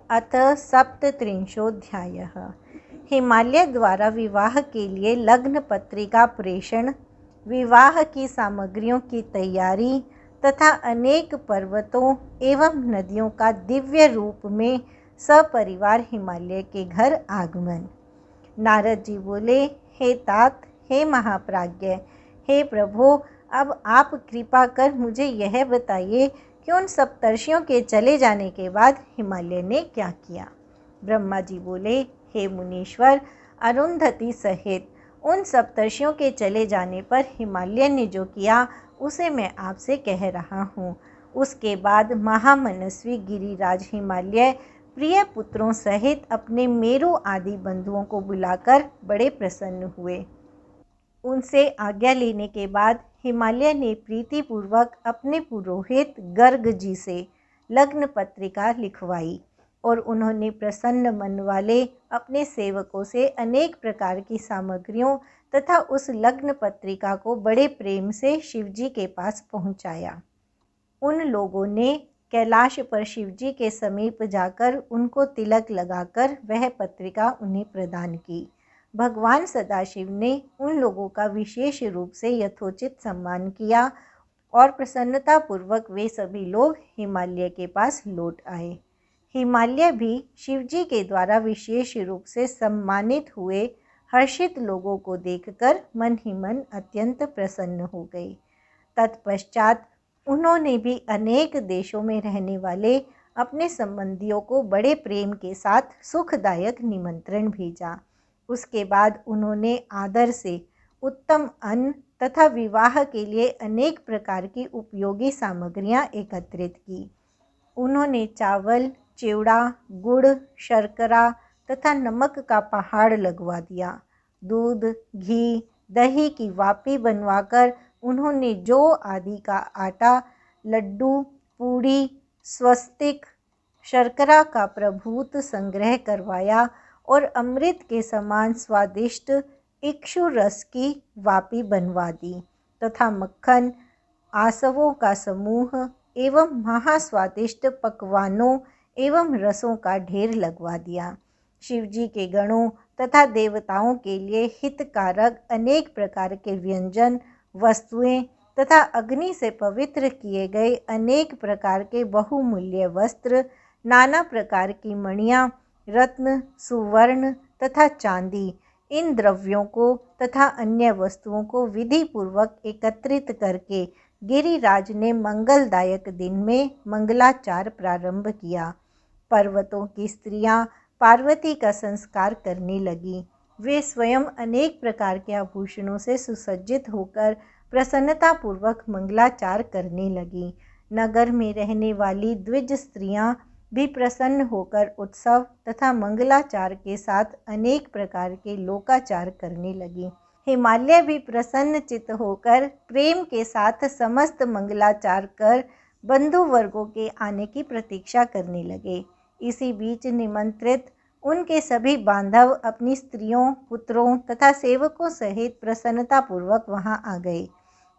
अथ सप्तत्रिंशोऽध्यायः। हिमालय द्वारा विवाह के लिए लग्न पत्रिका प्रेषण, विवाह की सामग्रियों की तैयारी तथा अनेक पर्वतों एवं नदियों का दिव्य रूप में सपरिवार हिमालय के घर आगमन। नारद जी बोले, हे तात, हे महाप्राज्ञ, हे प्रभो, अब आप कृपा कर मुझे यह बताइए कि उन सप्तर्षियों के चले जाने के बाद हिमालय ने क्या किया। ब्रह्मा जी बोले, हे मुनीश्वर, अरुंधति सहित उन सप्तर्षियों के चले जाने पर हिमालय ने जो किया उसे मैं आपसे कह रहा हूँ। उसके बाद महामनस्वी गिरिराज हिमालय प्रिय पुत्रों सहित अपने मेरु आदि बंधुओं को बुलाकर बड़े प्रसन्न हुए। उनसे आज्ञा लेने के बाद हिमालय ने प्रीतिपूर्वक अपने पुरोहित गर्ग जी से लग्न पत्रिका लिखवाई और उन्होंने प्रसन्न मन वाले अपने सेवकों से अनेक प्रकार की सामग्रियों तथा उस लग्न पत्रिका को बड़े प्रेम से शिवजी के पास पहुंचाया। उन लोगों ने कैलाश पर शिवजी के समीप जाकर उनको तिलक लगाकर वह पत्रिका उन्हें प्रदान की। भगवान सदाशिव ने उन लोगों का विशेष रूप से यथोचित सम्मान किया और प्रसन्नतापूर्वक वे सभी लोग हिमालय के पास लौट आए। हिमालय भी शिवजी के द्वारा विशेष रूप से सम्मानित हुए हर्षित लोगों को देखकर मन ही मन अत्यंत प्रसन्न हो गए। तत्पश्चात उन्होंने भी अनेक देशों में रहने वाले अपने संबंधियों को बड़े प्रेम के साथ सुखदायक निमंत्रण भेजा। उसके बाद उन्होंने आदर से उत्तम अन्न तथा विवाह के लिए अनेक प्रकार की उपयोगी सामग्रियां एकत्रित की। उन्होंने चावल, चिवड़ा, गुड़, शर्करा तथा नमक का पहाड़ लगवा दिया। दूध, घी, दही की वापी बनवाकर उन्होंने जौ आदि का आटा, लड्डू, पूड़ी, स्वस्तिक, शर्करा का प्रभूत संग्रह करवाया और अमृत के समान स्वादिष्ट इक्षु रस की वापी बनवा दी तथा मक्खन, आसवों का समूह एवं महास्वादिष्ट पकवानों एवं रसों का ढेर लगवा दिया। शिवजी के गणों तथा देवताओं के लिए हितकारक अनेक प्रकार के व्यंजन, वस्तुएं तथा अग्नि से पवित्र किए गए अनेक प्रकार के बहुमूल्य वस्त्र, नाना प्रकार की मणियाँ, रत्न, सुवर्ण तथा चांदी, इन द्रव्यों को तथा अन्य वस्तुओं को विधि पूर्वक एकत्रित करके गिरिराज ने मंगलदायक दिन में मंगलाचार प्रारंभ किया। पर्वतों की स्त्रियां पार्वती का संस्कार करने लगी। वे स्वयं अनेक प्रकार के आभूषणों से सुसज्जित होकर प्रसन्नतापूर्वक मंगलाचार करने लगी। नगर में रहने वाली द्विज स्त्रियां भी प्रसन्न होकर उत्सव तथा मंगलाचार के साथ अनेक प्रकार के लोकाचार करने लगी। हिमालय भी प्रसन्न चित्त होकर प्रेम के साथ समस्त मंगलाचार कर बंधु वर्गों के आने की प्रतीक्षा करने लगे। इसी बीच निमंत्रित उनके सभी बांधव अपनी स्त्रियों, पुत्रों तथा सेवकों सहित प्रसन्नतापूर्वक वहां आ गए।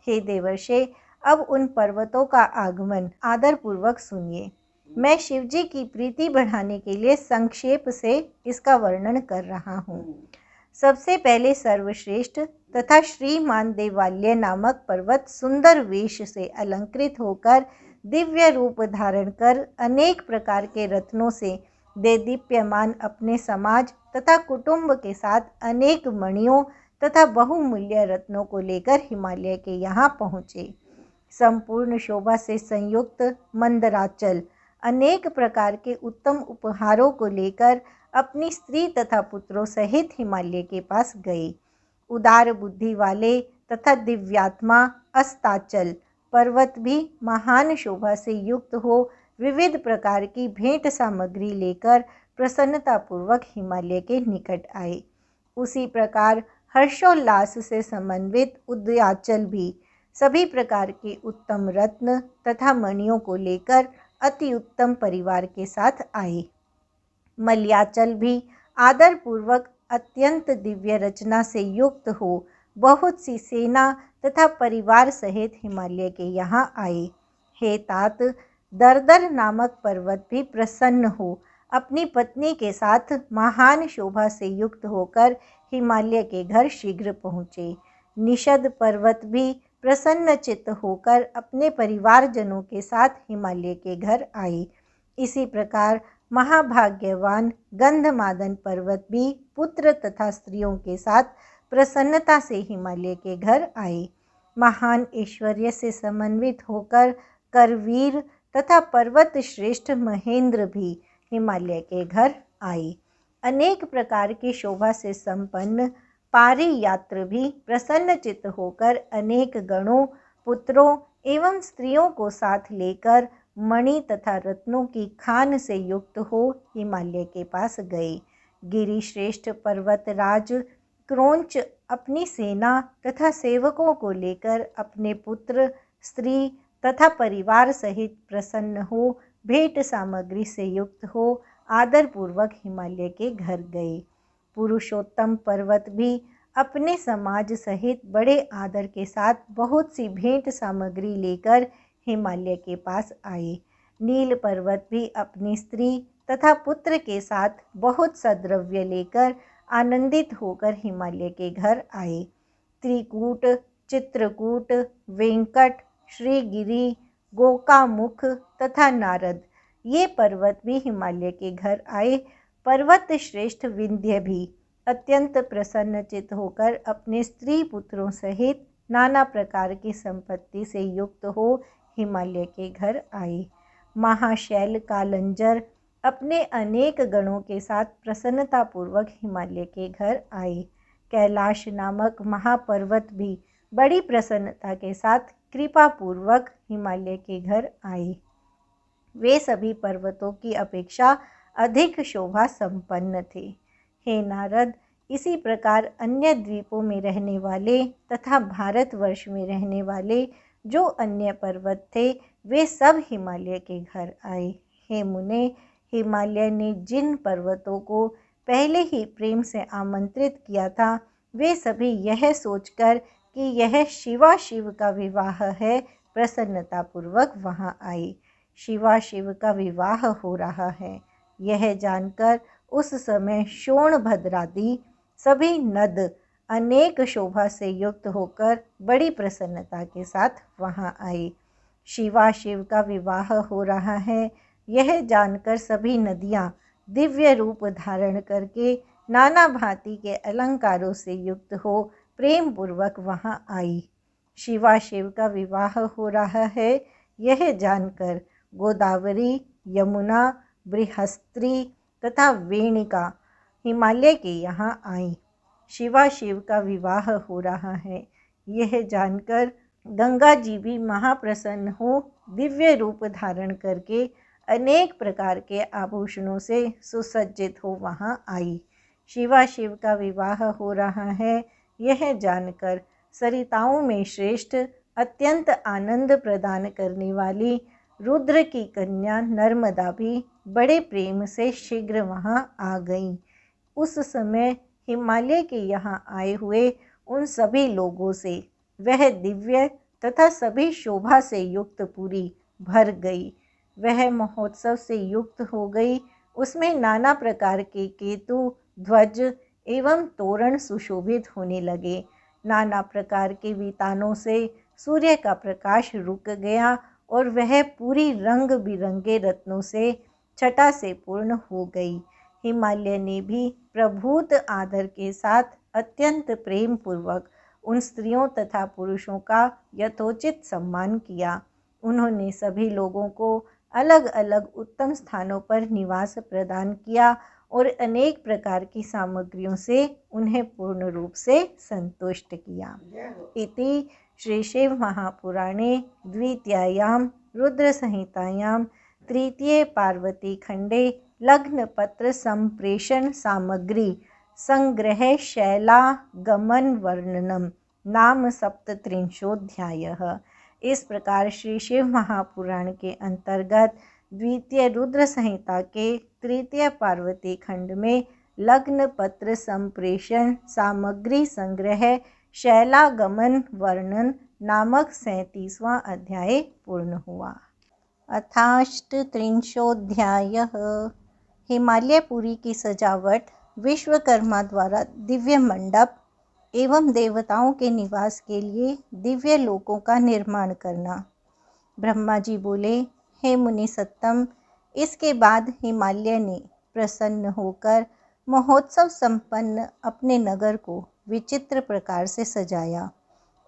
हे देवर्षे, अब उन पर्वतों का आगमन आदरपूर्वक सुनिए। मैं शिवजी की प्रीति बढ़ाने के लिए संक्षेप से इसका वर्णन कर रहा हूँ। सबसे पहले सर्वश्रेष्ठ तथा श्रीमान देवालय नामक पर्वत सुंदर वेश से अलंकृत होकर दिव्य रूप धारण कर अनेक प्रकार के रत्नों से देदीप्यमान अपने समाज तथा कुटुंब के साथ अनेक मणियों तथा बहुमूल्य रत्नों को लेकर हिमालय के यहाँ पहुँचे। संपूर्ण शोभा से संयुक्त मंदराचल अनेक प्रकार के उत्तम उपहारों को लेकर अपनी स्त्री तथा पुत्रों सहित हिमालय के पास गए। उदार बुद्धि वाले तथा दिव्यात्मा अस्ताचल पर्वत भी महान शोभा से युक्त हो विविध प्रकार की भेंट सामग्री लेकर प्रसन्नतापूर्वक हिमालय के निकट आए। उसी प्रकार हर्षोल्लास से समन्वित उदयाचल भी सभी प्रकार के उत्तम रत्न तथा मणियों को लेकर अति उत्तम परिवार के साथ आए। मलयाचल भी आदरपूर्वक अत्यंत दिव्य रचना से युक्त हो बहुत सी सेना तथा परिवार सहित हिमालय के यहाँ आए। हे तात, दरदर नामक पर्वत भी प्रसन्न हो अपनी पत्नी के साथ महान शोभा से युक्त होकर हिमालय के घर शीघ्र पहुँचे। निषद पर्वत भी प्रसन्नचित्त होकर अपने परिवारजनों के साथ हिमालय के घर आए। इसी प्रकार महाभाग्यवान गंधमादन पर्वत भी पुत्र तथा स्त्रियों के साथ प्रसन्नता से हिमालय के घर आए। महान ऐश्वर्य से समन्वित होकर करवीर तथा पर्वत श्रेष्ठ महेंद्र भी हिमालय के घर आए। अनेक प्रकार की शोभा से संपन्न पारी यात्र भी प्रसन्नचित्त होकर अनेक गणों, पुत्रों एवं स्त्रियों को साथ लेकर मणि तथा रत्नों की खान से युक्त हो हिमालय के पास गए। गिरिश्रेष्ठ पर्वतराज क्रोंच अपनी सेना तथा सेवकों को लेकर अपने पुत्र, स्त्री तथा परिवार सहित प्रसन्न हो भेंट सामग्री से युक्त हो आदरपूर्वक हिमालय के घर गए। पुरुषोत्तम पर्वत भी अपने समाज सहित बड़े आदर के साथ बहुत सी भेंट सामग्री लेकर हिमालय के पास आए। नील पर्वत भी अपनी स्त्री तथा पुत्र के साथ बहुत सद्रव्य लेकर आनंदित होकर हिमालय के घर आए। त्रिकूट, चित्रकूट, वेंकट, श्रीगिरी, गोकामुख तथा नारद ये पर्वत भी हिमालय के घर आए। पर्वत श्रेष्ठ विंध्य भी अत्यंत प्रसन्नचित्त होकर अपने स्त्री पुत्रों सहित नाना प्रकार की संपत्ति से युक्त हो हिमालय के घर आए। महाशैल कालंजर अपने अनेक गणों के साथ प्रसन्नतापूर्वक हिमालय के घर आए। कैलाश नामक महापर्वत भी बड़ी प्रसन्नता के साथ कृपापूर्वक हिमालय के घर आए। वे सभी पर्वतों की अपेक्षा अधिक शोभा संपन्न थे। हे नारद, इसी प्रकार अन्य द्वीपों में रहने वाले तथा भारतवर्ष में रहने वाले जो अन्य पर्वत थे वे सब हिमालय के घर आए। हे मुने, हिमालय ने जिन पर्वतों को पहले ही प्रेम से आमंत्रित किया था वे सभी यह सोचकर कि यह शिव का विवाह है प्रसन्नतापूर्वक वहाँ आए। शिव का विवाह हो रहा है यह जानकर उस समय शोणभद्रादि सभी नद अनेक शोभा से युक्त होकर बड़ी प्रसन्नता के साथ वहाँ आए। शिव का विवाह हो रहा है यह जानकर सभी नदियाँ दिव्य रूप धारण करके नाना भांति के अलंकारों से युक्त हो प्रेम पूर्वक वहाँ आई। शिव का विवाह हो रहा है यह जानकर गोदावरी, यमुना, बृहस्त्री तथा वेणिका हिमालय के यहाँ आई। शिव का विवाह हो रहा है यह जानकर गंगा जी भी महाप्रसन्न हो दिव्य रूप धारण करके अनेक प्रकार के आभूषणों से सुसज्जित हो वहाँ आई। शिव का विवाह हो रहा है यह जानकर सरिताओं में श्रेष्ठ अत्यंत आनंद प्रदान करने वाली रुद्र की कन्या नर्मदा भी बड़े प्रेम से शीघ्र वहाँ आ गई। उस समय हिमालय के यहाँ आए हुए उन सभी लोगों से वह दिव्य तथा सभी शोभा से युक्त पूरी भर गई। वह महोत्सव से युक्त हो गई। उसमें नाना प्रकार के केतु, ध्वज एवं तोरण सुशोभित होने लगे। नाना प्रकार के वितानों से सूर्य का प्रकाश रुक गया और वह पूरी रंग बिरंगे रत्नों से छटा से पूर्ण हो गई। हिमालय ने भी प्रभूत आदर के साथ अत्यंत प्रेम पूर्वक उन स्त्रियों तथा पुरुषों का यथोचित सम्मान किया। उन्होंने सभी लोगों को अलग अलग उत्तम स्थानों पर निवास प्रदान किया और अनेक प्रकार की सामग्रियों से उन्हें पूर्ण रूप से संतुष्ट किया। इति श्री शिव महापुराणे द्वितीयायां रुद्र संहितायां तृतीये पार्वती खंडे लग्नपत्र संप्रेषण सामग्री संग्रह शैलागमन वर्णनम नाम 37 इस प्रकार श्री शिव महापुराण के अंतर्गत द्वितीय रुद्र संहिता के तृतीय पार्वती खंड में लग्न पत्र संप्रेषण सामग्री संग्रह शैलागमन वर्णन नामक 37वां अध्याय पूर्ण हुआ। अथाष्टत्रिंशोऽध्यायः हिमालयपुरी की सजावट, विश्वकर्मा द्वारा दिव्य मंडप एवं देवताओं के निवास के लिए दिव्य लोकों का निर्माण करना। ब्रह्मा जी बोले, हे मुनि सत्तम, इसके बाद हिमालय ने प्रसन्न होकर महोत्सव संपन्न अपने नगर को विचित्र प्रकार से सजाया।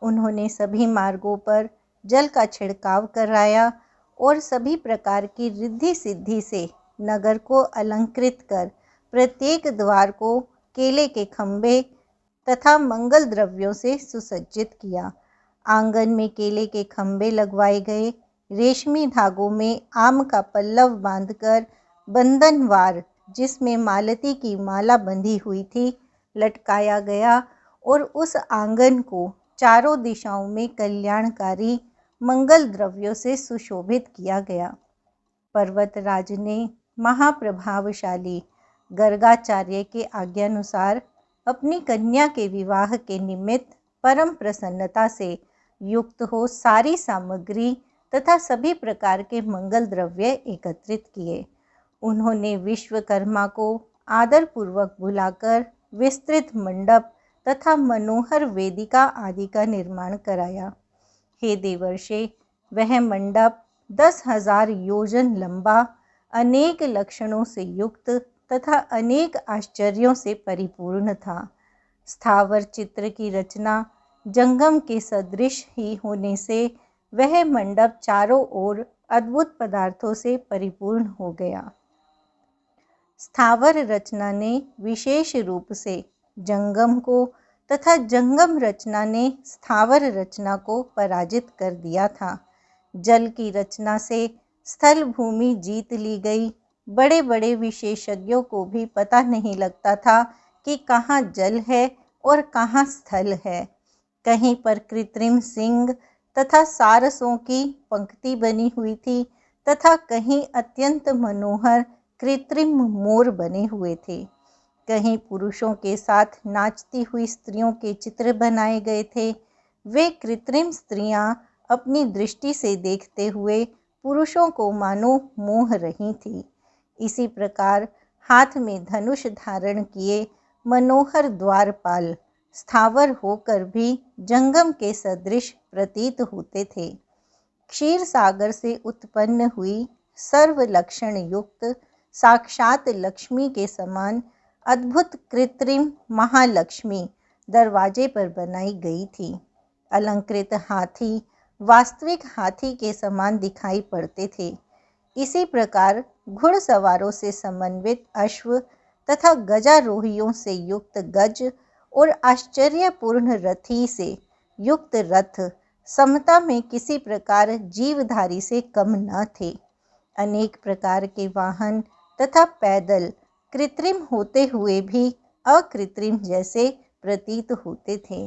उन्होंने सभी मार्गों पर जल का छिड़काव कराया और सभी प्रकार की रिद्धि सिद्धि से नगर को अलंकृत कर प्रत्येक द्वार को केले के खंभे तथा मंगल द्रव्यों से सुसज्जित किया। आंगन में केले के खंभे लगवाए गए, रेशमी धागों में आम का पल्लव बांधकर बंधनवार जिसमें मालती की माला बंधी हुई थी लटकाया गया और उस आंगन को चारों दिशाओं में कल्याणकारी मंगल द्रव्यों से सुशोभित किया गया। पर्वतराज ने महाप्रभावशाली गर्गाचार्य के आज्ञानुसार अपनी कन्या के विवाह के निमित्त परम प्रसन्नता से युक्त हो सारी सामग्री तथा सभी प्रकार के मंगल द्रव्य एकत्रित किए। उन्होंने विश्वकर्मा को आदरपूर्वक बुलाकर विस्तृत मंडप तथा मनोहर वेदिका आदि का निर्माण कराया। हे देवर्षे, वह मंडप 10,000 योजन लंबा, अनेक लक्षणों से युक्त तथा अनेक आश्चर्यों से परिपूर्ण था। स्थावर चित्र की रचना जंगम के सदृश ही होने से वह मंडप चारों ओर अद्भुत पदार्थों से परिपूर्ण हो गया। स्थावर रचना ने विशेष रूप से जंगम को तथा जंगम रचना ने स्थावर रचना को पराजित कर दिया था। जल की रचना से स्थल भूमि जीत ली गई। बड़े बड़े विशेषज्ञों को भी पता नहीं लगता था कि कहाँ जल है और कहाँ स्थल है। कहीं पर कृत्रिम सिंह तथा सारसों की पंक्ति बनी हुई थी तथा कहीं अत्यंत मनोहर कृत्रिम मोर बने हुए थे। कहीं पुरुषों के साथ नाचती हुई स्त्रियों के चित्र बनाए गए थे। वे कृत्रिम स्त्रियां अपनी दृष्टि से देखते हुए पुरुषों को मानो मोह रही थी। इसी प्रकार हाथ में धनुष धारण किए मनोहर द्वारपाल स्थावर होकर भी जंगम के सदृश प्रतीत होते थे। क्षीर सागर से उत्पन्न हुई सर्व लक्षण युक्त साक्षात लक्ष्मी के समान अद्भुत कृत्रिम महालक्ष्मी दरवाजे पर बनाई गई थी। अलंकृत हाथी वास्तविक हाथी के समान दिखाई पड़ते थे। इसी प्रकार घुड़सवारों से समन्वित अश्व तथा गजारोहियों से युक्त गज और आश्चर्यपूर्ण रथी से युक्त रथ समता में किसी प्रकार जीवधारी से कम न थे। अनेक प्रकार के वाहन तथा पैदल कृत्रिम होते हुए भी अकृत्रिम जैसे प्रतीत होते थे।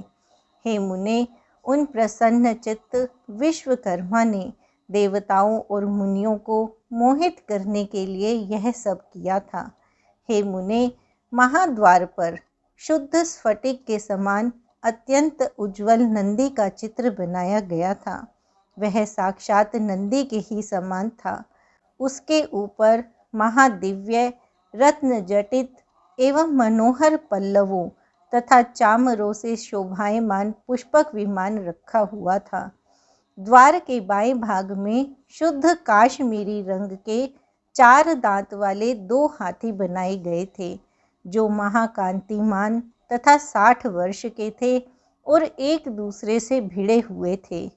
हे मुने, उन प्रसन्न चित्त विश्वकर्मा ने देवताओं और मुनियों को मोहित करने के लिए यह सब किया था। हे मुने, महाद्वार पर शुद्ध स्फटिक के समान अत्यंत उज्जवल नंदी का चित्र बनाया गया था। वह साक्षात नंदी के ही समान था। उसके ऊपर महादिव्य रत्न जटित एवं मनोहर पल्लवों तथा चामरों से शोभायमान पुष्पक विमान रखा हुआ था। द्वार के बाएं भाग में शुद्ध काश्मीरी रंग के 4 दांत वाले 2 हाथी बनाए गए थे, जो महाकांतिमान तथा 60 वर्ष के थे और एक दूसरे से भिड़े हुए थे।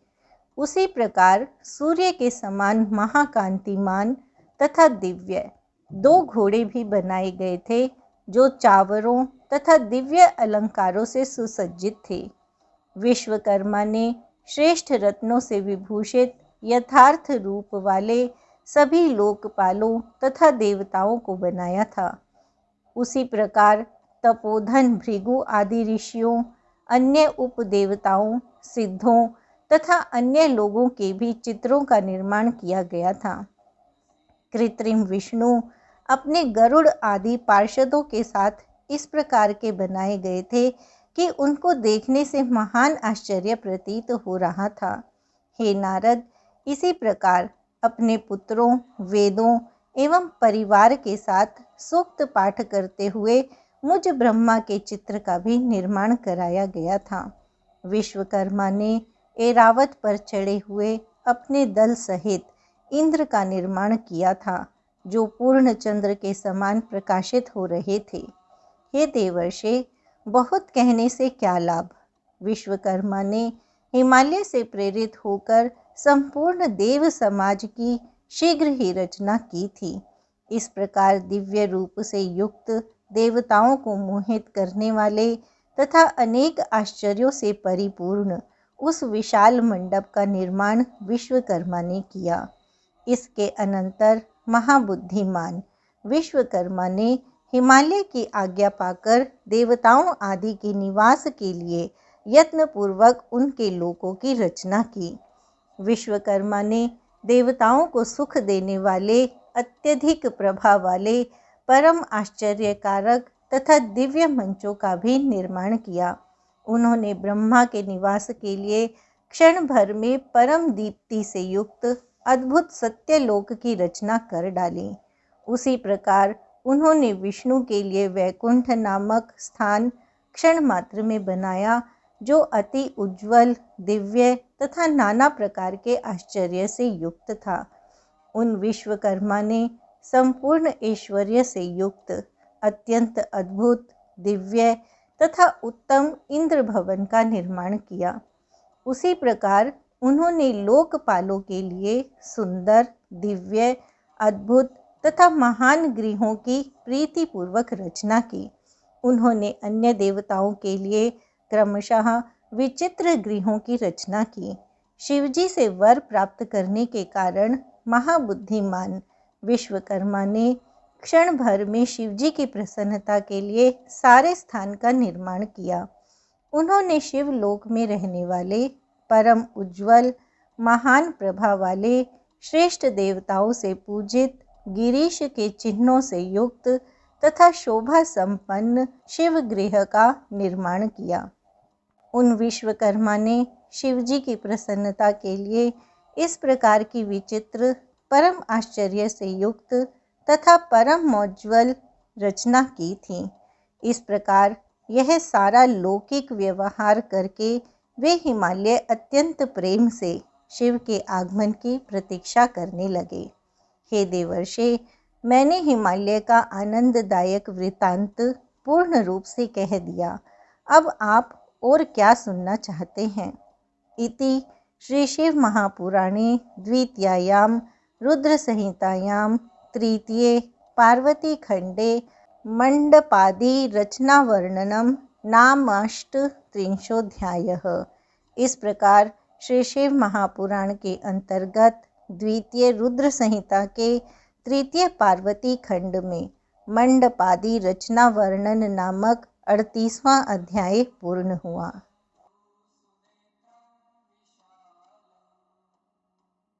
उसी प्रकार सूर्य के समान महाकांतिमान तथा दिव्य 2 घोड़े भी बनाए गए थे, जो चावरों तथा दिव्य अलंकारों से सुसज्जित थे। विश्वकर्मा ने श्रेष्ठ रत्नों से विभूषित यथार्थ रूप वाले सभी लोकपालों तथा देवताओं को बनाया था। उसी प्रकार तपोधन भृगु आदि ऋषियों, अन्य उपदेवताओं, सिद्धों तथा अन्य लोगों के भी चित्रों का निर्माण किया गया था। कृत्रिम विष्णु अपने गरुड़ आदि पार्षदों के साथ इस प्रकार के बनाए गए थे कि उनको देखने से महान आश्चर्य प्रतीत हो रहा था। हे नारद, इसी प्रकार अपने पुत्रों, वेदों एवं परिवार के साथ सूक्त पाठ करते हुए मुझ ब्रह्मा के चित्र का भी निर्माण कराया गया था। विश्वकर्मा ने ऐरावत पर चढ़े हुए अपने दल सहित इंद्र का निर्माण किया था, जो पूर्ण चंद्र के समान प्रकाशित हो रहे थे। हे देवर्षे, बहुत कहने से क्या लाभ। विश्वकर्मा ने हिमालय से प्रेरित होकर संपूर्ण देव समाज की शीघ्र ही रचना की थी। इस प्रकार दिव्य रूप से युक्त, देवताओं को मोहित करने वाले तथा अनेक आश्चर्यों से परिपूर्ण उस विशाल मंडप का निर्माण विश्वकर्मा ने किया। इसके अनंतर महाबुद्धिमान विश्वकर्मा ने हिमालय की आज्ञा पाकर देवताओं आदि के निवास के लिए यत्नपूर्वक उनके लोकों की रचना की। विश्वकर्मा ने देवताओं को सुख देने वाले, अत्यधिक प्रभाव वाले, परम आश्चर्यकारक तथा दिव्य मंचों का भी निर्माण किया। उन्होंने ब्रह्मा के निवास के लिए क्षण भर में परम दीप्ति से युक्त अद्भुत सत्यलोक की रचना कर डाली। उसी प्रकार उन्होंने विष्णु के लिए वैकुंठ नामक स्थान क्षण मात्र में बनाया, जो अति उज्ज्वल, दिव्य तथा नाना प्रकार के आश्चर्य से युक्त था। उन विश्वकर्मा ने संपूर्ण ऐश्वर्य से युक्त, अत्यंत अद्भुत, दिव्य तथा उत्तम इंद्र भवन का निर्माण किया। उसी प्रकार उन्होंने लोकपालों के लिए सुंदर, दिव्य, अद्भुत तथा महान गृहों की प्रीतिपूर्वक रचना की। उन्होंने अन्य देवताओं के लिए क्रमशः विचित्र गृहों की रचना की। शिवजी से वर प्राप्त करने के कारण महाबुद्धिमान विश्वकर्मा ने क्षण भर में शिवजी की प्रसन्नता के लिए सारे स्थान का निर्माण किया। उन्होंने शिवलोक में रहने वाले परम उज्ज्वल, महान प्रभा वाले, श्रेष्ठ देवताओं से पूजित, गिरीश के चिन्हों से युक्त तथा शोभा संपन्न शिव गृह का निर्माण किया। उन विश्वकर्मा ने शिवजी की प्रसन्नता के लिए इस प्रकार की विचित्र, परम आश्चर्य से युक्त तथा परम मौज्वल रचना की थी। इस प्रकार यह सारा लौकिक व्यवहार करके वे हिमालय अत्यंत प्रेम से शिव के आगमन की प्रतीक्षा करने लगे। हे देवर्षे, मैंने हिमालय का आनंददायक वृत्तांत पूर्ण रूप से कह दिया। अब आप और क्या सुनना चाहते हैं? इति श्री शिव महापुराणे द्वितीयायां रुद्र संहितायां तृतीये पार्वती खंडे मंडपादि रचना वर्णनम नामाष्टत्रिंशोऽध्यायः। इस प्रकार श्री शिव महापुराण के अंतर्गत द्वितीय रुद्र संहिता के तृतीय पार्वती खंड में मंडपादि रचना वर्णन नामक 38वां अध्याय पूर्ण हुआ।